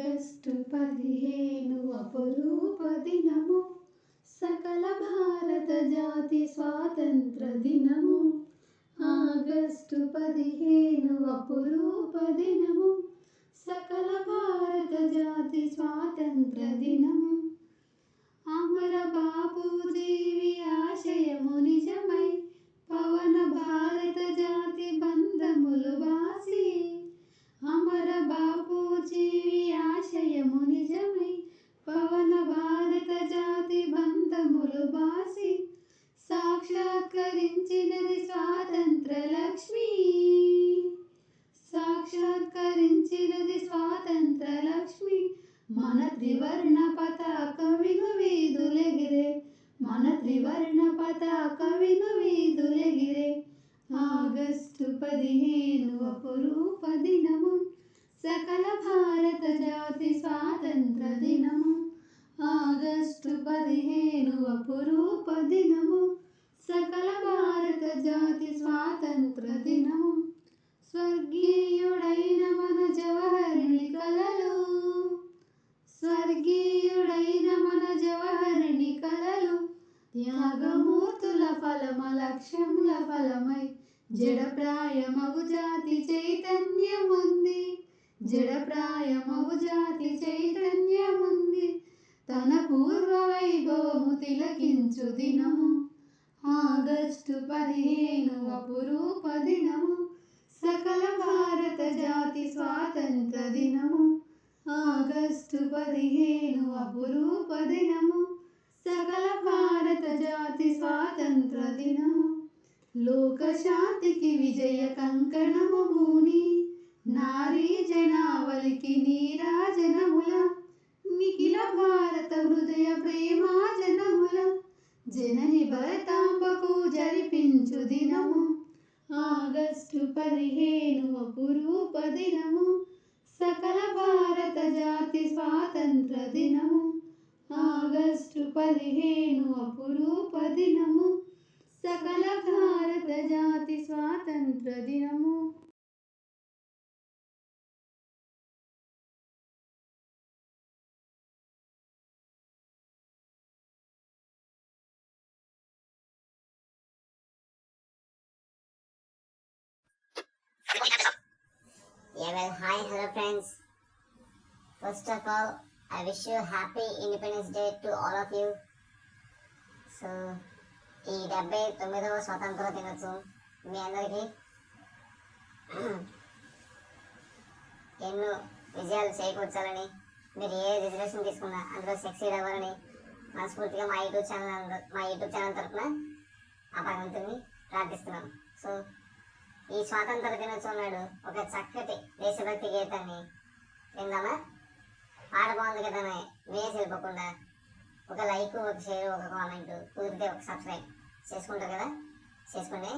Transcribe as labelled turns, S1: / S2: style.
S1: August 15 అపురూప దినము, సకల భారత జాతి స్వాతంత్ర దినము. ఆగస్టు 15 అపురూప దినము, సకల భారత జాతి స్వాతంత్ర దినము. అమర బాపూజీవి ఆశయము నిజమై, పవన భారత జాతి బంధములు బాసి. అమర బాపూజీవి ఆశయము నిజమై, పవన భారత జాతి బంధములు బాసి. సాక్షాత్కరించినది స్వాతంత్ర లక్ష్మి, సాక్షాత్కరించినది స్వాతంత్ర లక్ష్మి. మన త్రివర్ణ పతాక వీధులెగిరే, మన త్రివర్ణ పతాక వీధులెగిరే. ఆగస్టు 15 అపురూప దినము, సకల భారత జాతి స్వాతంత్ర దినము. ఆగస్టు 15 అపురూప దినము, సకల భారత జాతి స్వాతంత్ర దినము. స్వర్గీయుడైన మన జవహరుని కలలు, స్వర్గీయుడైన మన జవహరుని కలలు. త్యాగమూర్తుల ఫలమ లక్ష్యముల ఫలమై, జడప్రాయమగు జాతి చైతన్యముంది, జడప్రాయమగు జాతి చైతన్యముంది. తన పూర్వ వైభవము తిలకించు దినము. ఆగస్టు 15 అపురూప దినము, సకల భారత జాతి స్వాతంత్ర దినము. ఆగస్టు 15 అపురూప దినము, సకల భారత జాతి స్వాతంత్ర దినము. లోకశాంతికి విజయ కంకణము భూని, నారీ జనావళికి నీరాజనముల. నిఖిల భారత హృదయ ప్రేమాజనముల, జనని భరతాంబకు జరిపించు దినము. ఆగస్టు 15 అపురూప దినము, సకల భారత జాతి స్వాతంత్ర దినము. ఆగస్టు 15 అపురూప దినము, సకల భారత జాతి స్వాతంత్ర దినము.
S2: Hi, hello friends. First of all, I wish you happy Independence Day to all of you. So, ఈ 79వ స్వాతంత్ర దినోత్సవం మీ అందరికీ ఎన్నో విజయాలు చేకూర్చాలని, మీరు ఏ రిజర్వేషన్ తీసుకున్నా అందులో సక్సీడ్ అవ్వాలని మనస్ఫూర్తిగా మా యూట్యూబ్ ఛానల్ తరఫున ఆ భగవంతుని ప్రార్థిస్తున్నాను. సో ఈ స్వాతంత్ర దినోత్సవం నాడు ఒక చక్కటి దేశభక్తి గీతాన్ని విందామా? పాట బాగుంది కదా వేసి వెళ్ళిపోకుండా ఒక లైక్, ఒక షేర్, ఒక కామెంట్, కుదిరితే ఒక సబ్స్క్రైబ్ చేసుకుంటారు కదా, చేసుకోండి.